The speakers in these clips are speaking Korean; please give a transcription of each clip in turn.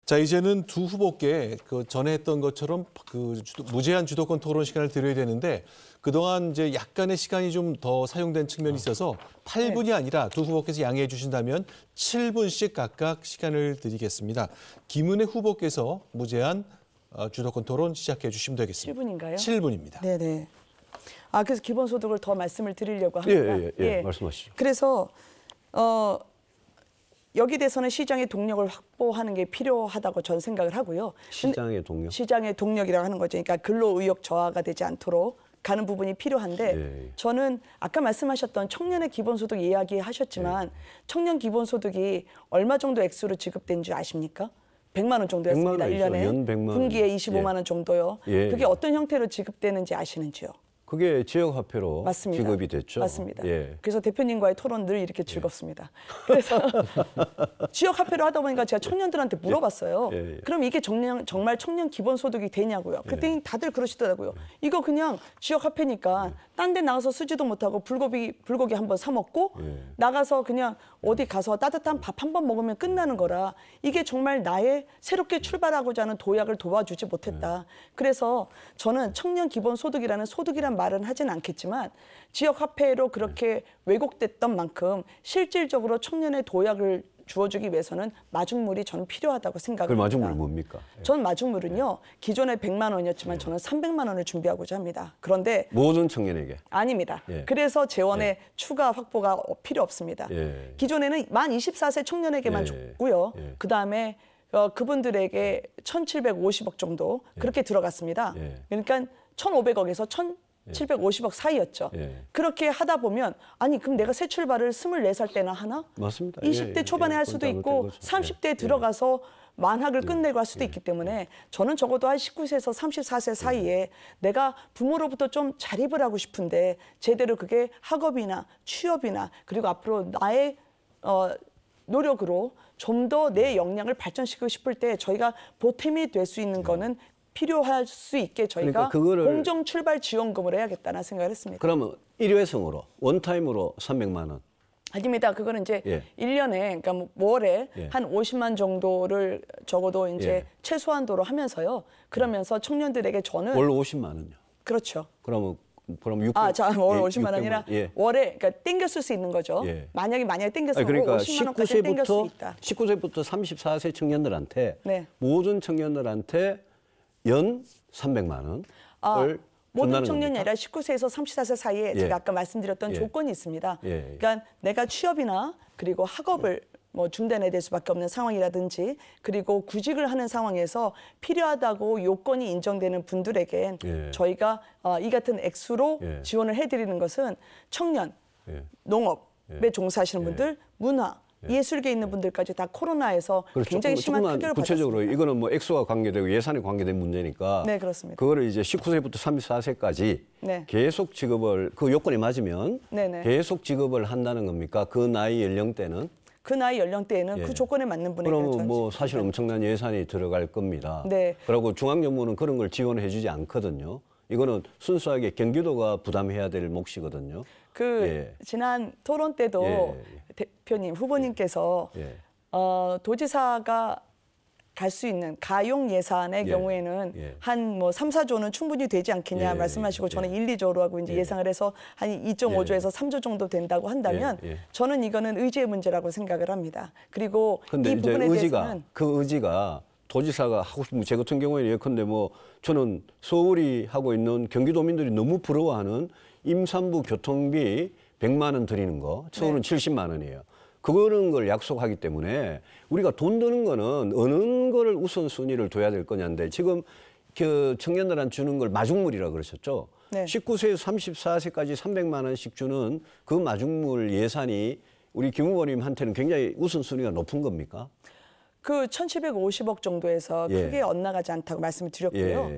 자, 이제는 두 후보께 그 전에 했던 것처럼 그 무제한 주도권 토론 시간을 드려야 되는데 그동안 이제 약간의 시간이 좀 더 사용된 측면이 있어서 8분이 아니라 두 후보께서 양해해 주신다면 7분씩 각각 시간을 드리겠습니다. 김은혜 후보께서 무제한 주도권 토론 시작해 주시면 되겠습니다. 7분인가요? 7분입니다. 네네. 그래서 기본소득을 더 말씀을 드리려고 합니다. 예. 말씀하시죠. 그래서 여기 대해서는 시장의 동력을 확보하는 게 필요하다고 저는 생각을 하고요. 시장의 동력? 시장의 동력이라고 하는 거죠. 그러니까 근로 의욕 저하가 되지 않도록 가는 부분이 필요한데 저는 아까 말씀하셨던 청년의 기본소득 이야기하셨지만 청년 기본소득이 얼마 정도 액수로 지급된 줄 아십니까? 100만 원 정도였습니다. 1년에. 연 100만 원. 분기에 25만 원 정도요. 그게 어떤 형태로 지급되는지 아시는지요? 그게 지역화폐로 맞습니다. 지급이 됐죠. 맞습니다. 예. 그래서 대표님과의 토론 늘 이렇게 즐겁습니다. 그래서 지역화폐로 하다 보니까 제가 청년들한테 물어봤어요. 그럼 이게 정말 청년 기본소득이 되냐고요. 그랬더니 다들 그러시더라고요. 이거 그냥 지역화폐니까 딴 데 나가서 쓰지도 못하고 불고기 한번 사 먹고 나가서 그냥 어디 가서 따뜻한 밥 한 번 먹으면 끝나는 거라 이게 정말 나의 새롭게 출발하고자 하는 도약을 도와주지 못했다. 그래서 저는 청년 기본소득이라는 소득이란 말은 하진 않겠지만 지역화폐로 그렇게 왜곡됐던 만큼 실질적으로 청년의 도약을 주어주기 위해서는 마중물이 저는 필요하다고 생각합니다. 그 마중물은 뭡니까? 전 마중물은요. 기존에 100만 원이었지만 저는 300만 원을 준비하고자 합니다. 그런데 모든 청년에게? 아닙니다. 그래서 재원의 추가 확보가 필요 없습니다. 기존에는 만 24세 청년에게만 줬고요. 그다음에 그분들에게 1,750억 정도 그렇게 들어갔습니다. 그러니까 1,500억에서 1,750억 사이였죠. 그렇게 하다 보면 아니 그럼 내가 새 출발을 24살 때나 하나? 맞습니다. 20대 초반에 할 수도 있고 30대에 들어가서 만학을 끝내고 할 수도 있기 때문에 저는 적어도 한 19세에서 34세 사이에 내가 부모로부터 좀 자립을 하고 싶은데 제대로 그게 학업이나 취업이나 그리고 앞으로 나의 노력으로 좀 더 내 역량을 발전시키고 싶을 때 저희가 보탬이 될 수 있는 거는 필요할 수 있게 저희가 그러니까 공정 출발 지원금을 해야겠다는 생각을 했습니다. 그러면 일회성으로 원타임으로 300만 원. 아닙니다. 그거는 이제 1년에 그러니까 뭐 월에 한 50만 정도를 적어도 이제 최소한도로 하면서요. 그러면서 청년들에게 저는 월 50만 원요. 그렇죠. 그럼 600. 자, 월 50만 원이나 월에 그러니까 땡겨 쓸 수 있는 거죠. 만약에 땡겨서 그러니까 50만 원까지 땡겨 수 있다. 19세부터 34세 청년들한테 모든 청년들한테 연 300만 원을 모든 청년이 아니라 19세에서 34세 사이에 제가 아까 말씀드렸던 조건이 있습니다. 그러니까 내가 취업이나 그리고 학업을 뭐 중단해야 될 수밖에 없는 상황이라든지 그리고 구직을 하는 상황에서 필요하다고 요건이 인정되는 분들에게 저희가 이 같은 액수로 지원을 해드리는 것은 청년, 농업에 종사하시는 분들, 문화, 예술계에 있는 분들까지 다 코로나에서 굉장히 심한 타격을 받았습니다. 구체적으로 이거는 뭐 액수와 관계되고 예산에 관계된 문제니까 네, 그렇습니다. 그거를 이제 19세부터 34세까지 계속 지급을 그 요건이 맞으면 계속 지급을 한다는 겁니까? 그 나이 연령대는? 그 나이 연령대에는 그 조건에 맞는 분에게 그러면 뭐 사실 엄청난 예산이 들어갈 겁니다. 그리고 중앙정부는 그런 걸 지원해 주지 않거든요. 이거는 순수하게 경기도가 부담해야 될 몫이거든요. 지난 토론 때도 대표님, 후보님께서 도지사가 갈 수 있는 가용 예산의 경우에는 한 뭐 3, 4조는 충분히 되지 않겠냐 말씀하시고 저는 1, 2조로 하고 이제 예상을 해서 한 2.5조에서 3조 정도 된다고 한다면 저는 이거는 의지의 문제라고 생각을 합니다. 그리고 근데 이 부분에 대해서는 그 의지가 도지사가 하고 싶은 제 같은 경우에는 예컨대 뭐 저는 서울이 하고 있는 경기도민들이 너무 부러워하는 임산부 교통비 100만 원 드리는 거, 서울은 70만 원이에요. 그거는 걸 약속하기 때문에 우리가 돈 드는 거는 어느 거를 우선순위를 둬야 될 거냐인데 지금 그 청년들한테 주는 걸 마중물이라고 그러셨죠. 19세에서 34세까지 300만 원씩 주는 그 마중물 예산이 우리 김 후보님한테는 굉장히 우선순위가 높은 겁니까? 그 1,750억 정도에서 크게 엇나가지 않다고 말씀을 드렸고요.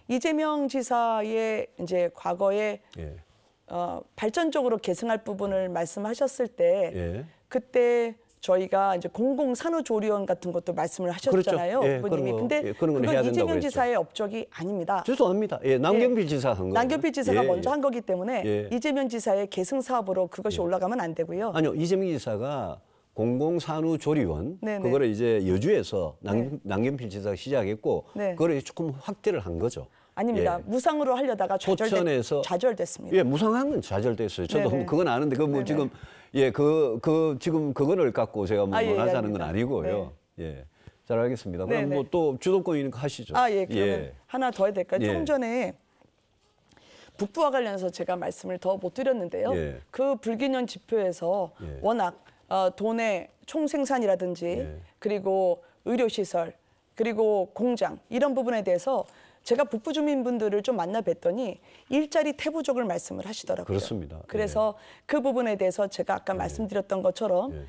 이재명 지사의 이제 과거에 발전적으로 계승할 부분을 말씀하셨을 때 그때 저희가 이제 공공산후조리원 같은 것도 말씀을 하셨잖아요. 후보님이. 근데 그건 이재명 지사의 업적이 아닙니다. 죄송합니다. 남경필 지사가 한 거예요. 남경필 지사가 먼저 한 거기 때문에 이재명 지사의 계승 사업으로 그것이 올라가면 안 되고요. 아니요. 이재명 지사가 공공산후조리원 네네. 그거를 이제 여주에서 남경필 지사가 시작했고 네. 그걸 조금 확대를 한 거죠. 아닙니다. 예. 무상으로 하려다가 포천에서 좌절됐습니다. 예, 무상한 건 좌절됐어요. 저도 네네. 그건 아는데 그 뭐 네네. 지금 지금 그거를 갖고 제가 뭐 예, 원하자는 건 아닙니다. 아니고요. 예. 잘 알겠습니다. 그럼 네네. 뭐 또 주도권이니까 하시죠. 예, 그러면 하나 더 해야 될까요? 예. 조금 전에 북부와 관련해서 제가 말씀을 더 못 드렸는데요. 예. 그 불균형 지표에서 예. 워낙 돈의 총생산이라든지 예. 그리고 의료시설 그리고 공장 이런 부분에 대해서 제가 북부 주민분들을 좀 만나 뵀더니 일자리 태부족을 말씀을 하시더라고요. 그렇습니다. 그래서 그 부분에 대해서 제가 아까 말씀드렸던 것처럼 예.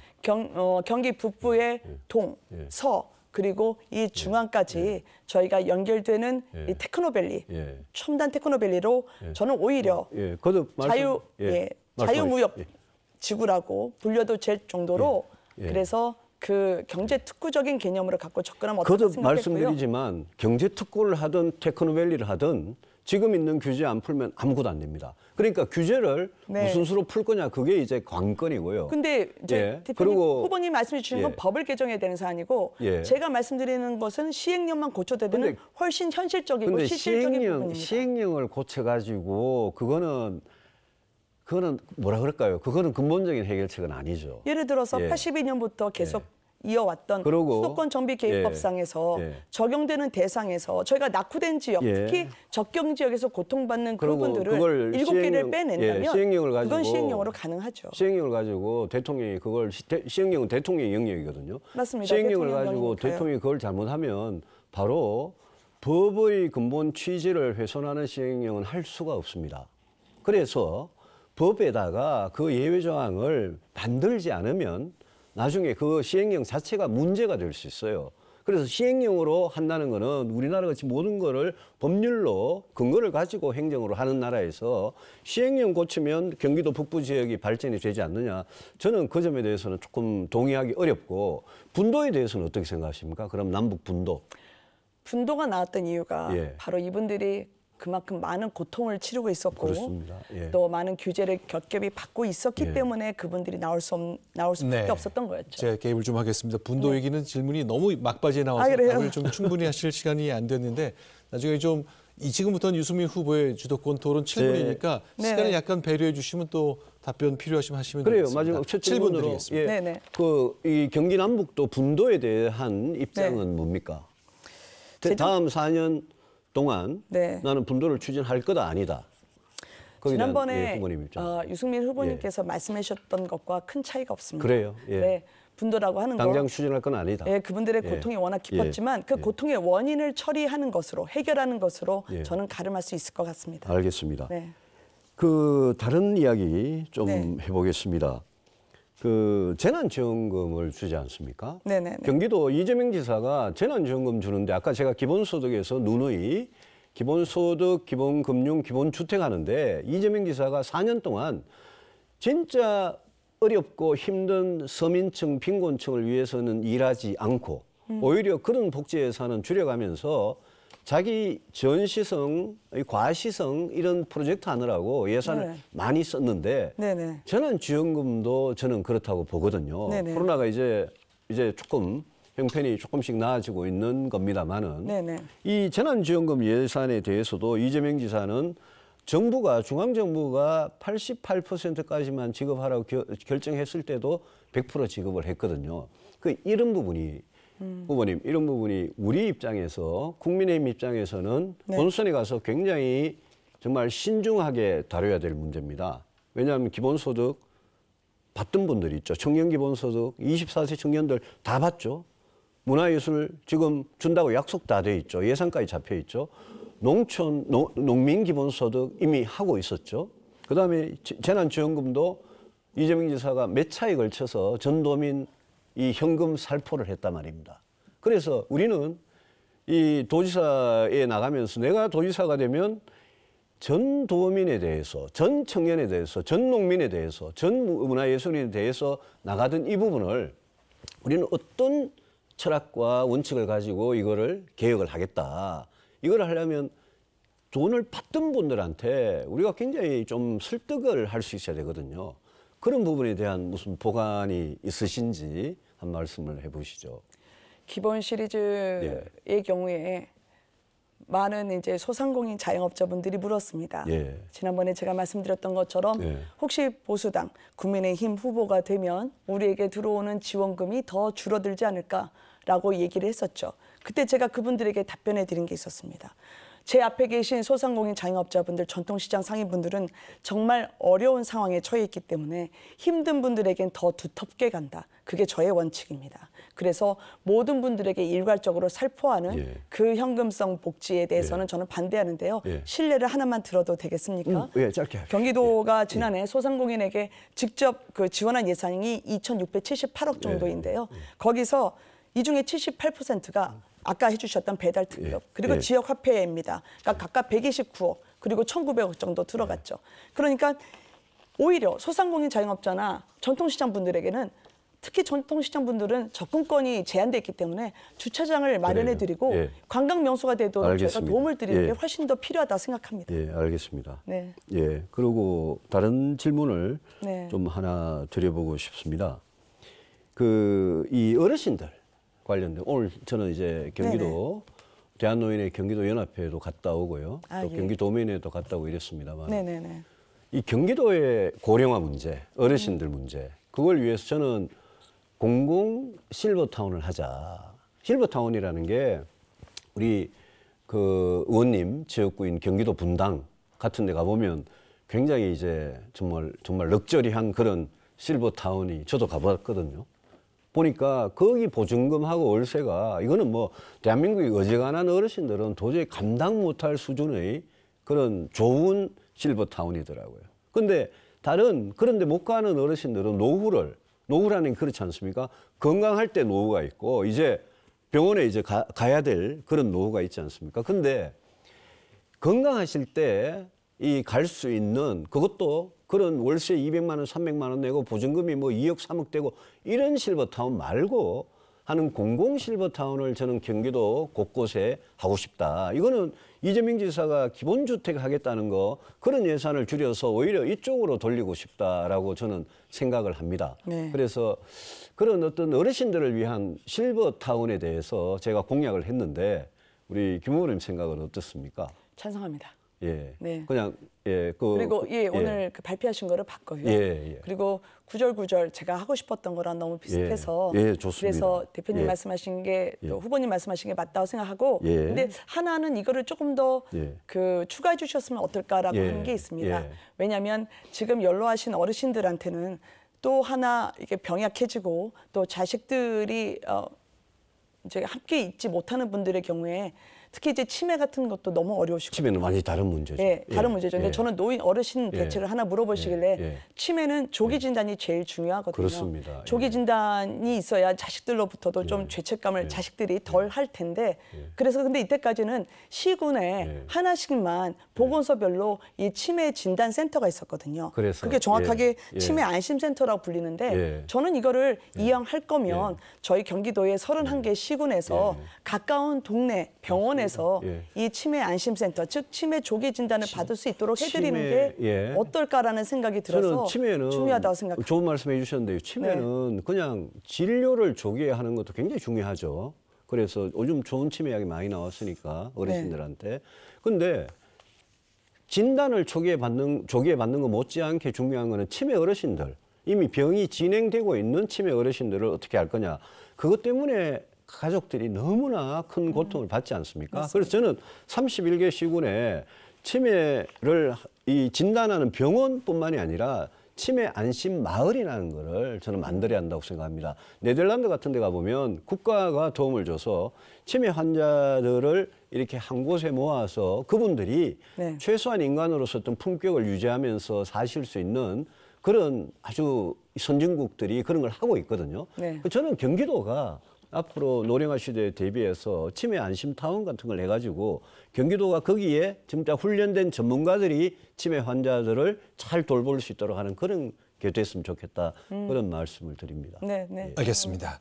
경기 북부의 동, 예. 서 그리고 이 중앙까지 저희가 연결되는 예. 이 테크노밸리, 예. 첨단 테크노밸리로 저는 오히려 예. 거듭 말씀 자유무역 예. 지구라고 불려도 될 정도로 예. 그래서 그 경제 특구적인 개념으로 갖고 접근하면 어떨까 거듭 생각했고요. 말씀드리지만 경제 특구를 하든 테크노밸리를 하든 지금 있는 규제 안 풀면 아무것도 안 됩니다. 그러니까 규제를 네. 무슨 수로 풀 거냐 그게 이제 관건이고요. 근데 이제 예. 대표님 그리고 후보님 말씀해 주신 건 예. 법을 개정해야 되는 사안이고 예. 제가 말씀드리는 것은 시행령만 고쳐야 되는 근데- 훨씬 현실적이고 근데 실질적인 부분입니다. 시행령을 고쳐가지고 그거는 뭐라 그럴까요? 그거는 근본적인 해결책은 아니죠. 예를 들어서 예. 82년부터 계속 이어왔던 그러고- 수도권 정비 개입법상에서 예. 적용되는 대상에서 저희가 낙후된 지역, 예. 특히 적경 지역에서 고통받는 그리고 그분들을 그걸 7개를 시행령- 빼낸다면 예, 시행령을 그건 가지고 시행령으로 가능하죠. 시행령을 가지고 대통령이 그걸 시행령은 대통령의 영역이거든요. 맞습니다. 시행령을 대통령 가지고 영역이니까요. 대통령이 그걸 잘못하면 바로 법의 근본 취지를 훼손하는 시행령은 할 수가 없습니다. 그래서 법에다가 그 예외 조항을 만들지 않으면 나중에 그 시행령 자체가 문제가 될 수 있어요. 그래서 시행령으로 한다는 거는 우리나라 같이 모든 거를 법률로 근거를 가지고 행정으로 하는 나라에서 시행령 고치면 경기도 북부 지역이 발전이 되지 않느냐. 저는 그 점에 대해서는 조금 동의하기 어렵고 분도에 대해서는 어떻게 생각하십니까? 그럼 남북 분도. 분도가 나왔던 이유가 예. 바로 이분들이 그만큼 많은 고통을 치르고 있었고 그렇습니다. 예. 또 많은 규제를 겹겹이 받고 있었기 예. 때문에 그분들이 나올 수밖에 네. 없었던 거였죠. 제가 개입을 좀 하겠습니다. 분도 얘기는 질문이 너무 막바지에 나와서 그래요? 답을 좀 충분히 하실 시간이 안 됐는데 나중에 좀 지금부터는 유승민 후보의 주도권 토론 7분이니까 네네. 시간을 약간 배려해 주시면 또 답변 필요하시면 하시면 그래요. 되겠습니다. 마지막 첫 7분 질문으로 드리겠습니다. 네네. 이 경기 남북도 분도에 대한 입장은 뭡니까? 다음 4년 동안 네. 나는 분도를 추진할 거다 아니다. 거기에 대한, 지난번에 후보님 입장. 유승민 후보님께서 말씀해 주셨던 것과 큰 차이가 없습니다. 그래요? 예. 네, 분도라고 하는 당장 거. 추진할 건 아니다. 예, 그분들의 예. 고통이 워낙 깊었지만 그 예. 고통의 원인을 처리하는 것으로 해결하는 것으로 예. 저는 가름할 수 있을 것 같습니다. 알겠습니다. 네. 그 다른 이야기 좀 네. 해보겠습니다. 그 재난지원금을 주지 않습니까? 네네네. 경기도 이재명 지사가 재난지원금 주는데 아까 제가 기본소득에서 누누이 기본소득, 기본금융, 기본주택 하는데 이재명 지사가 4년 동안 진짜 어렵고 힘든 서민층, 빈곤층을 위해서는 일하지 않고 오히려 그런 복지 예산은 줄여가면서 자기 전시성, 과시성 이런 프로젝트 하느라고 예산을 네. 많이 썼는데 네네. 재난지원금도 저는 그렇다고 보거든요. 네네. 코로나가 이제 조금 형편이 조금씩 나아지고 있는 겁니다만은 네네. 이 재난지원금 예산에 대해서도 이재명 지사는 중앙정부가 88%까지만 지급하라고 결정했을 때도 100% 지급을 했거든요. 이런 부분이 후보님 이런 부분이 우리 입장에서 국민의힘 입장에서는 네. 본선에 가서 굉장히 정말 신중하게 다뤄야 될 문제입니다. 왜냐하면 기본소득 받던 분들이 있죠. 청년 기본소득 24세 청년들 다 받죠. 문화예술 지금 준다고 약속 다 돼 있죠. 예산까지 잡혀 있죠. 농민 기본소득 이미 하고 있었죠. 그다음에 재난지원금도 이재명 지사가 몇 차에 걸쳐서 전도민 이 현금 살포를 했단 말입니다. 그래서 우리는 이 도지사에 나가면서 내가 도지사가 되면 전 도민에 대해서, 전 청년에 대해서, 전 농민에 대해서, 전 문화예술인에 대해서 나가던 이 부분을 우리는 어떤 철학과 원칙을 가지고 이거를 개혁을 하겠다. 이걸 하려면 돈을 받던 분들한테 우리가 굉장히 좀 설득을 할 수 있어야 되거든요. 그런 부분에 대한 무슨 보관이 있으신지 한 말씀을 해보시죠. 기본 시리즈의 경우에 많은 이제 소상공인 자영업자분들이 물었습니다. 예. 지난번에 제가 말씀드렸던 것처럼 예. 혹시 보수당, 국민의힘 후보가 되면 우리에게 들어오는 지원금이 더 줄어들지 않을까라고 얘기를 했었죠. 그때 제가 그분들에게 답변해 드린 게 있었습니다. 제 앞에 계신 소상공인 자영업자분들, 전통시장 상인분들은 정말 어려운 상황에 처해 있기 때문에 힘든 분들에겐 더 두텁게 간다. 그게 저의 원칙입니다. 그래서 모든 분들에게 일괄적으로 살포하는 예. 그 현금성 복지에 대해서는 저는 반대하는데요. 예. 신뢰를 하나만 들어도 되겠습니까? 예, 짧게 하십시오. 경기도가 지난해 소상공인에게 직접 그 지원한 예산이 2,678억 정도인데요. 거기서 이 중에 78%가 아까 해주셨던 배달 특급 그리고 예. 지역 화폐입니다. 그러니까 각각 129억 그리고 1,900억 정도 들어갔죠. 그러니까 오히려 소상공인 자영업자나 전통시장 분들에게는 특히 전통시장 분들은 접근권이 제한돼 있기 때문에 주차장을 마련해드리고 예. 관광 명소가 되도록 저희가 알겠습니다. 도움을 드리는 예. 게 훨씬 더 필요하다 생각합니다. 예, 알겠습니다. 네. 예, 그리고 다른 질문을 네. 좀 하나 드려보고 싶습니다. 이 어르신들 관련된 오늘 저는 이제 경기도 대한노인의 경기도 연합회에도 갔다 오고요. 아, 또 예. 경기도민회도 갔다 오고 이랬습니다만 네네네. 이 경기도의 고령화 문제, 어르신들 문제 그걸 위해서 저는 공공 실버타운을 하자. 실버타운이라는 게 우리 그 의원님 지역구인 경기도 분당 같은 데 가보면 굉장히 이제 정말 럭저리한 그런 실버타운이 저도 가봤거든요. 보니까 거기 보증금하고 월세가 이거는 뭐 대한민국이 어지간한 어르신들은 도저히 감당 못할 수준의 그런 좋은 실버타운이더라고요. 근데 그런데 못 가는 어르신들은 노후라는 게 그렇지 않습니까? 건강할 때 노후가 있고 이제 병원에 이제 가야 될 그런 노후가 있지 않습니까? 근데 건강하실 때 이 갈 수 있는 그것도 그런 월세 200만 원, 300만 원 내고 보증금이 뭐 2억, 3억 되고 이런 실버타운 말고 하는 공공 실버타운을 저는 경기도 곳곳에 하고 싶다. 이거는 이재명 지사가 기본주택 하겠다는 거 그런 예산을 줄여서 오히려 이쪽으로 돌리고 싶다라고 저는 생각을 합니다. 네. 그래서 그런 어떤 어르신들을 위한 실버타운에 대해서 제가 공약을 했는데 우리 김 의원님 생각은 어떻습니까? 찬성합니다. 예. 네. 그냥 그리고 오늘 그 발표하신 거를 봤고요. 예. 그리고 구절구절 제가 하고 싶었던 거랑 너무 비슷해서 예, 좋습니다. 그래서 대표님 예. 말씀하신 게 또 후보님 말씀하신 게 맞다고 생각하고 예. 근데 하나는 이거를 조금 더 예. 그 추가해 주셨으면 어떨까라고 예. 하는 게 있습니다. 예. 왜냐하면 지금 연로하신 어르신들한테는 또 하나 이게 병약해지고 또 자식들이 이제 함께 있지 못하는 분들의 경우에 특히 이제 치매 같은 것도 너무 어려우시고 치매는 완전히 다른 문제죠. 네, 다른 문제죠. 근데 예. 저는 노인 어르신 대책을 하나 물어보시길래 예. 치매는 조기 진단이 제일 중요하거든요. 그렇습니다. 조기 예. 진단이 있어야 자식들로부터도 좀 죄책감을 자식들이 덜 할 텐데 그래서 근데 이때까지는 시군에 하나씩만 보건소별로 이 치매 진단 센터가 있었거든요. 그래서, 그게 정확하게 예. 치매 안심센터라고 불리는데 예. 저는 이거를 이양할 거면 저희 경기도의 31개 시군에서 가까운 동네 병원에서 예. 이 치매 안심센터, 즉 치매 조기 진단을 받을 수 있도록 해드리는 치매, 게 예. 어떨까라는 생각이 들어서 저는 치매는 중요하다고 생각합니다. 좋은 말씀해 주셨는데요. 치매는 그냥 진료를 조기에 하는 것도 굉장히 중요하죠. 그래서 요즘 좋은 치매 약이 많이 나왔으니까 어르신들한테. 근데 진단을 조기에 받는 거 못지않게 중요한 거는 치매 어르신들, 이미 병이 진행되고 있는 치매 어르신들을 어떻게 할 거냐. 그것 때문에 가족들이 너무나 큰 고통을 받지 않습니까? 맞습니다. 그래서 저는 31개 시군에 치매를 진단하는 병원뿐만이 아니라 치매 안심 마을이라는 거를 저는 만들어야 한다고 생각합니다. 네덜란드 같은 데 가보면 국가가 도움을 줘서 치매 환자들을 이렇게 한 곳에 모아서 그분들이 최소한 인간으로서 어떤 품격을 유지하면서 사실 수 있는 그런 아주 선진국들이 그런 걸 하고 있거든요. 저는 경기도가 앞으로 노령화 시대에 대비해서 치매 안심타운 같은 걸 해가지고 경기도가 거기에 진짜 훈련된 전문가들이 치매 환자들을 잘 돌볼 수 있도록 하는 그런 게 됐으면 좋겠다. 그런 말씀을 드립니다. 네. 알겠습니다.